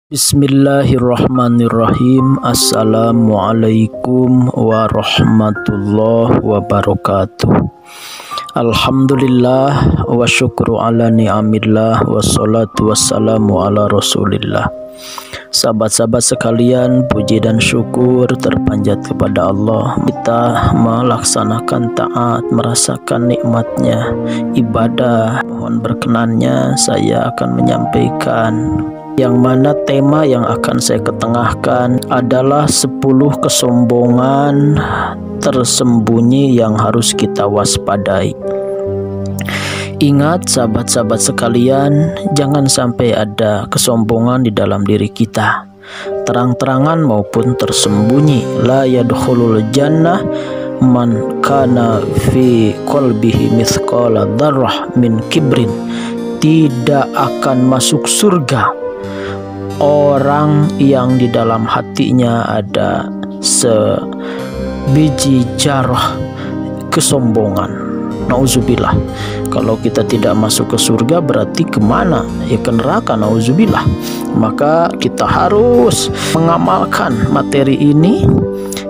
Bismillahirrahmanirrahim. Assalamualaikum warahmatullahi wabarakatuh. Alhamdulillah wa syukru ala ni'amillah wassalatu wassalamu ala rasulillah. Sahabat-sahabat sekalian, puji dan syukur terpanjat kepada Allah. Kita melaksanakan taat, merasakan nikmatnya ibadah. Mohon berkenannya saya akan menyampaikan yang mana tema yang akan saya ketengahkan adalah 10 kesombongan tersembunyi yang harus kita waspadai. Ingat sahabat-sahabat sekalian, jangan sampai ada kesombongan di dalam diri kita, terang-terangan maupun tersembunyi. La yadkhulul jannah man kana fi qalbihi mithqala dzarrah min kibrin. Tidak akan masuk surga orang yang di dalam hatinya ada sebiji jarah kesombongan. Nauzubillah. Kalau kita tidak masuk ke surga berarti kemana? Ya ke neraka. Nauzubillah. Maka kita harus mengamalkan materi ini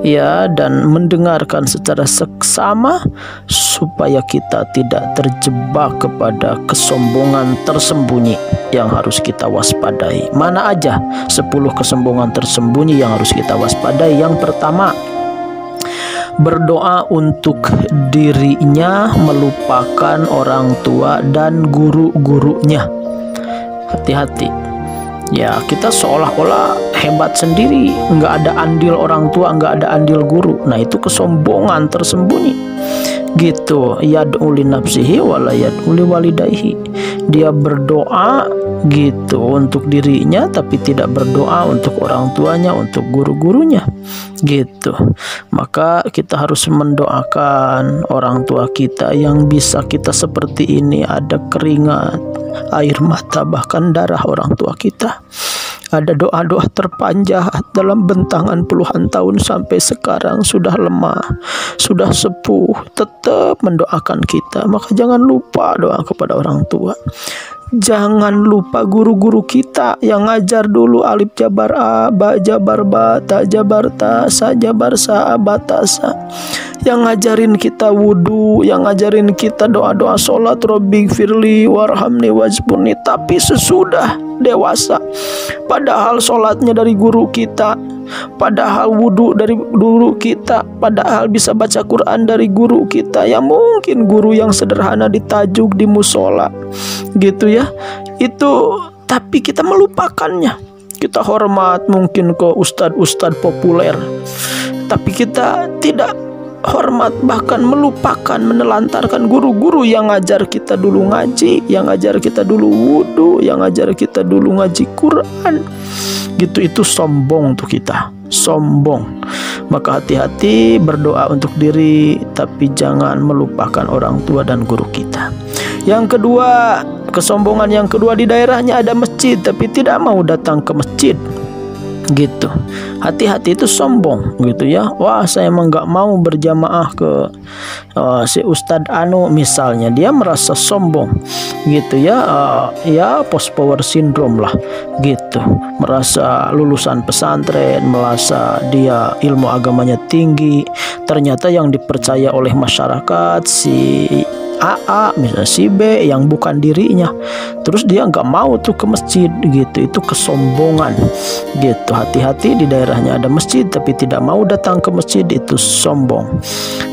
ya, dan mendengarkan secara seksama supaya kita tidak terjebak kepada kesombongan tersembunyi yang harus kita waspadai. Mana aja 10 kesombongan tersembunyi yang harus kita waspadai? Yang pertama, berdoa untuk dirinya melupakan orang tua dan guru-gurunya. Hati-hati ya, kita seolah-olah hebat sendiri, nggak ada andil orang tua, nggak ada andil guru. Nah itu kesombongan tersembunyi gitu. Yad'u li nafsihi wa la yad'u li walidayhi. Dia berdoa gitu untuk dirinya tapi tidak berdoa untuk orang tuanya, untuk guru-gurunya gitu. Maka kita harus mendoakan orang tua kita yang bisa kita seperti ini, ada keringat, air mata, bahkan darah orang tua kita. Ada doa-doa terpanjat dalam bentangan puluhan tahun sampai sekarang sudah lemah, sudah sepuh, tetap mendoakan kita. Maka jangan lupa doa kepada orang tua. Jangan lupa guru-guru kita yang ngajar dulu alif jabar a, ba jabar ba, ta jabar ta, sa jabar sa, ba ta sa. Yang ngajarin kita wudu, yang ngajarin kita doa-doa sholat, Robbi firli warhamni wajbuni. Tapi sesudah dewasa, padahal sholatnya dari guru kita, padahal wudu dari guru kita, padahal bisa baca Quran dari guru kita, yang mungkin guru yang sederhana di tajuk di musola gitu ya. Itu tapi kita melupakannya. Kita hormat mungkin ke ustadz-ustadz populer, tapi kita tidak hormat, bahkan melupakan, menelantarkan guru-guru yang ngajar kita dulu ngaji, yang ngajar kita dulu wudu, yang ngajar kita dulu ngaji Quran gitu. Itu sombong tuh kita, sombong. Maka hati-hati berdoa untuk diri tapi jangan melupakan orang tua dan guru kita. Yang kedua, kesombongan yang kedua, di daerahnya ada masjid tapi tidak mau datang ke masjid gitu. Hati-hati, itu sombong gitu ya. Wah, saya emang nggak mau berjamaah ke si Ustadz Anu misalnya. Dia merasa sombong gitu ya. Ya post power syndrome lah gitu. Merasa lulusan pesantren, merasa dia ilmu agamanya tinggi. Ternyata yang dipercaya oleh masyarakat si AA, misalnya si B yang bukan dirinya, terus dia nggak mau tuh ke masjid gitu. Itu kesombongan gitu. Hati-hati, di daerahnya ada masjid tapi tidak mau datang ke masjid, itu sombong.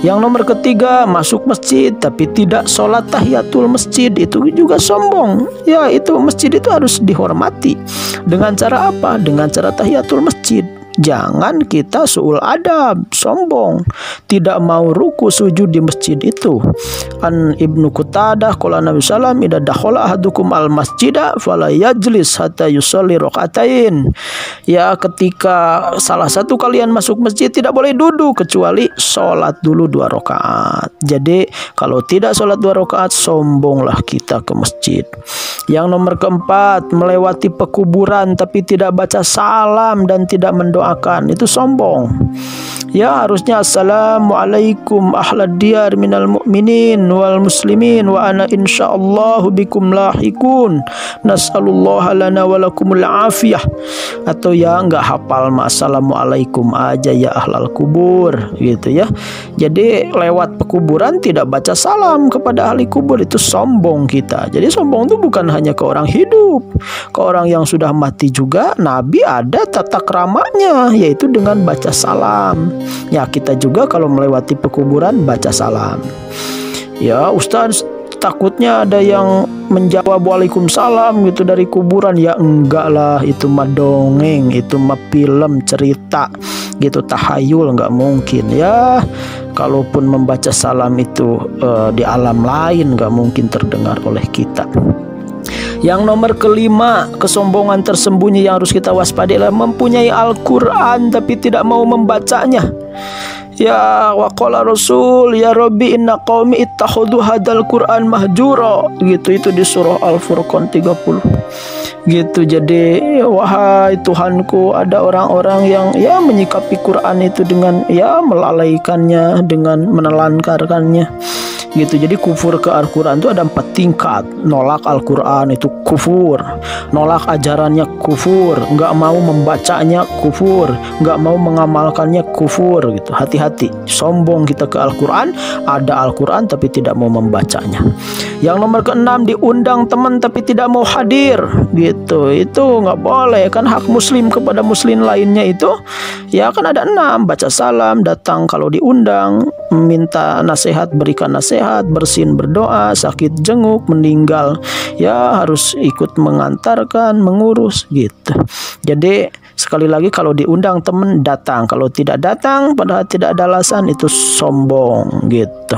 Yang nomor ketiga, masuk masjid tapi tidak sholat tahiyatul masjid, itu juga sombong ya. Itu masjid itu harus dihormati. Dengan cara apa? Dengan cara tahiyatul masjid. Jangan kita suul adab, sombong, tidak mau ruku sujud di masjid itu. An Ibnu Qutadah qala Nabi sallam idza dakhala ahadukum al masjida fala yajlis hatta yusalli rakaatain. Ya, ketika salah satu kalian masuk masjid tidak boleh duduk kecuali sholat dulu 2 rakaat. Jadi kalau tidak sholat 2 rakaat, sombonglah kita ke masjid. Yang nomor keempat, melewati pekuburan tapi tidak baca salam dan tidak mendoakan mendoakan, itu sombong. Ya, harusnya assalamualaikum ahlad diyar minal mu'minin wal muslimin wa ana insyaallahu bikum lahikun nas'alullaha lana walakumul afiyah. Atau ya nggak hafal assalamualaikum aja ya ahlal kubur gitu ya. Jadi lewat pekuburan tidak baca salam kepada ahli kubur, itu sombong kita. Jadi sombong itu bukan hanya ke orang hidup, ke orang yang sudah mati juga Nabi ada tata keramanya, yaitu dengan baca salam. Ya, kita juga kalau melewati pekuburan baca salam. Ya, Ustaz, takutnya ada yang menjawab waalaikumsalam gitu dari kuburan. Ya enggak lah, itu mah dongeng, itu mah film cerita gitu, tahayul, nggak mungkin. Ya, kalaupun membaca salam itu di alam lain nggak mungkin terdengar oleh kita. Yang nomor kelima, kesombongan tersembunyi yang harus kita waspadai adalah mempunyai Al-Quran tapi tidak mau membacanya. Ya, waqala Rasul ya Rabbi inna qaumi ittakhadhu hadzal Qur'an mahjura gitu, itu di surah Al-Furqan 30 gitu. Jadi wahai Tuhanku, ada orang-orang yang ya menyikapi Quran itu dengan ya melalaikannya, dengan menelantarkannya gitu. Jadi kufur ke Al-Quran itu ada 4 tingkat. Nolak Al-Quran itu kufur, nolak ajarannya kufur, nggak mau membacanya kufur, nggak mau mengamalkannya kufur gitu. Hati-hati, sombong kita ke Al-Quran, ada Al-Quran tapi tidak mau membacanya. Yang nomor ke-6, diundang teman tapi tidak mau hadir gitu. Itu nggak boleh, kan hak muslim kepada muslim lainnya itu ya kan ada 6, baca salam, datang kalau diundang, minta nasihat berikan nasihat, bersin berdoa, sakit jenguk, meninggal ya harus ikut mengantarkan, mengurus gitu. Jadi sekali lagi, kalau diundang teman datang, kalau tidak datang padahal tidak ada alasan, itu sombong gitu.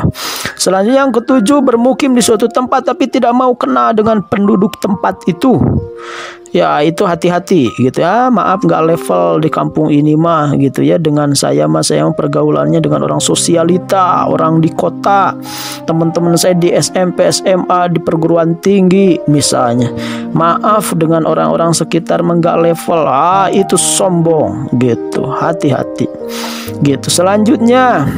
Selanjutnya yang ke-7, bermukim di suatu tempat tapi tidak mau kena dengan penduduk tempat itu. Ya itu hati-hati gitu ya. Maaf nggak level di kampung ini mah gitu ya. Dengan saya mah, saya pergaulannya dengan orang sosialita, orang di kota, teman-teman saya di SMP, SMA, di perguruan tinggi misalnya. Maaf, dengan orang-orang sekitar nggak level, itu sombong gitu. Hati-hati gitu. Selanjutnya,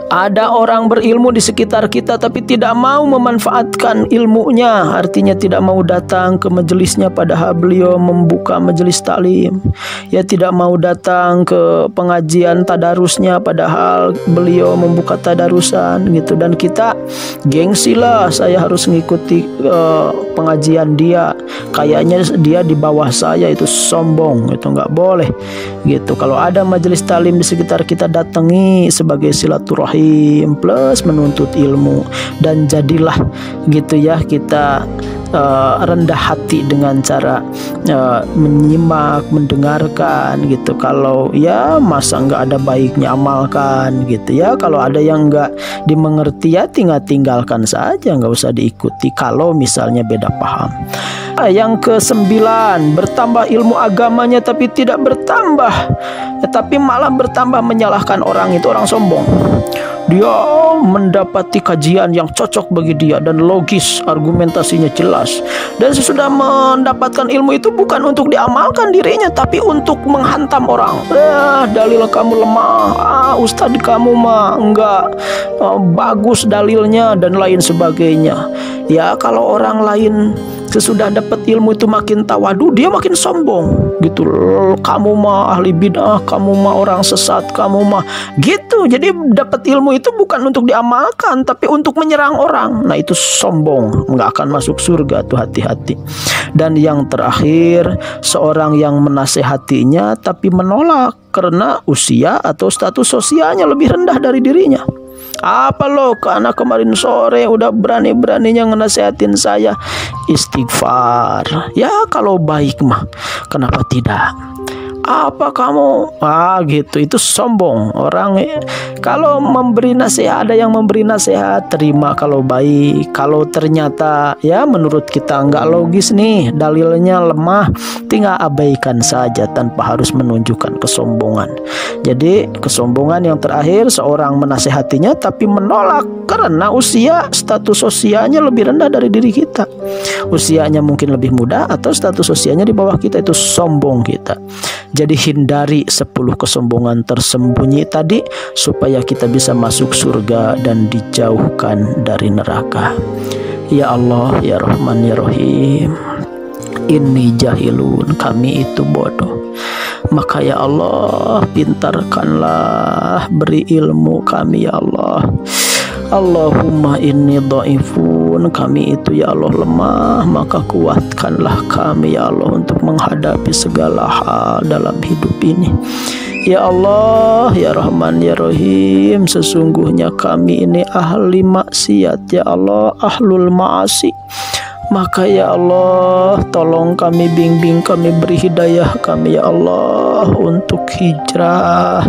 ada orang berilmu di sekitar kita tapi tidak mau memanfaatkan ilmunya, artinya tidak mau datang ke majelisnya padahal beliau membuka majelis taklim. Ya, tidak mau datang ke pengajian tadarusnya padahal beliau membuka tadarusan gitu. Dan kita gengsi lah, saya harus mengikuti pengajian dia, kayaknya dia di bawah saya, itu sombong, itu nggak boleh gitu. Kalau ada majelis taklim di sekitar kita, datangi sebagai silaturahim plus menuntut ilmu, dan jadilah gitu ya kita rendah hati dengan cara menyimak, mendengarkan gitu. Kalau ya masa nggak ada baiknya, amalkan gitu ya. Kalau ada yang nggak dimengerti ya tinggalkan saja, nggak usah diikuti kalau misalnya beda paham. Yang ke-9, bertambah ilmu agamanya tapi tidak bertambah, tapi malah bertambah menyalahkan orang, itu orang sombong. Dia mendapati kajian yang cocok bagi dia dan logis, argumentasinya jelas, dan sesudah mendapatkan ilmu itu bukan untuk diamalkan dirinya tapi untuk menghantam orang. Dalil kamu lemah, ustadz kamu mah enggak bagus dalilnya, dan lain sebagainya. Ya, kalau orang lain sesudah dapat ilmu itu makin tawadu, dia makin sombong gitu. Kamu mah ahli bid'ah, kamu mah orang sesat, kamu mah gitu. Jadi dapat ilmu itu bukan untuk diamalkan tapi untuk menyerang orang. Nah, itu sombong, nggak akan masuk surga tuh, hati-hati. Dan yang terakhir, seorang yang menasehatinya tapi menolak karena usia atau status sosialnya lebih rendah dari dirinya. Apa lo, karena kemarin sore udah berani-beraninya ngenasehatin saya, istighfar. Ya kalau baik mah kenapa tidak? Apa kamu gitu, itu sombong. Orang kalau memberi nasihat, ada yang memberi nasihat, terima kalau baik. Kalau ternyata ya menurut kita nggak logis nih, dalilnya lemah, tinggal abaikan saja tanpa harus menunjukkan kesombongan. Jadi kesombongan yang terakhir, seorang menasehatinya tapi menolak karena usia, status sosialnya lebih rendah dari diri kita. Usianya mungkin lebih muda atau status sosialnya di bawah kita, itu sombong kita. Jadi hindari 10 kesombongan tersembunyi tadi supaya kita bisa masuk surga dan dijauhkan dari neraka. Ya Allah, ya Rahman, ya Rahim. Inni jahilun, kami itu bodoh. Maka ya Allah, pintarkanlah, beri ilmu kami ya Allah. Allahumma inni dhaifun, kami itu ya Allah lemah, maka kuatkanlah kami ya Allah untuk menghadapi segala hal dalam hidup ini. Ya Allah, ya Rahman, ya Rahim, sesungguhnya kami ini ahli maksiat ya Allah, ahlul ma'asi. Maka ya Allah, tolong kami, bimbing kami, beri hidayah kami ya Allah untuk hijrah,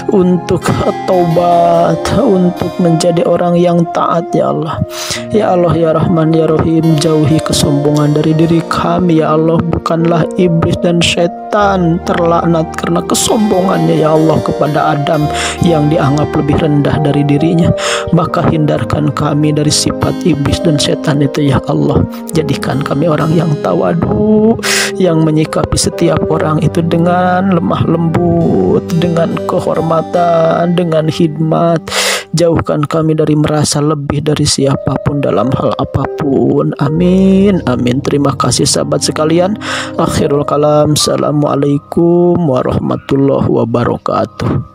untuk taubat, untuk menjadi orang yang taat ya Allah. Ya Allah, ya Rahman, ya Rahim, jauhi kesombongan dari diri kami ya Allah. Bukanlah iblis dan setan terlaknat karena kesombongannya ya Allah kepada Adam yang dianggap lebih rendah dari dirinya. Maka hindarkan kami dari sifat iblis dan setan itu ya Allah. Jadikan kami orang yang tawadu, yang menyikapi setiap orang itu dengan lemah lembut, dengan kehormatan, dengan khidmat. Jauhkan kami dari merasa lebih dari siapapun dalam hal apapun. Amin, amin. Terima kasih sahabat sekalian. Akhirul kalam. Assalamualaikum warahmatullahi wabarakatuh.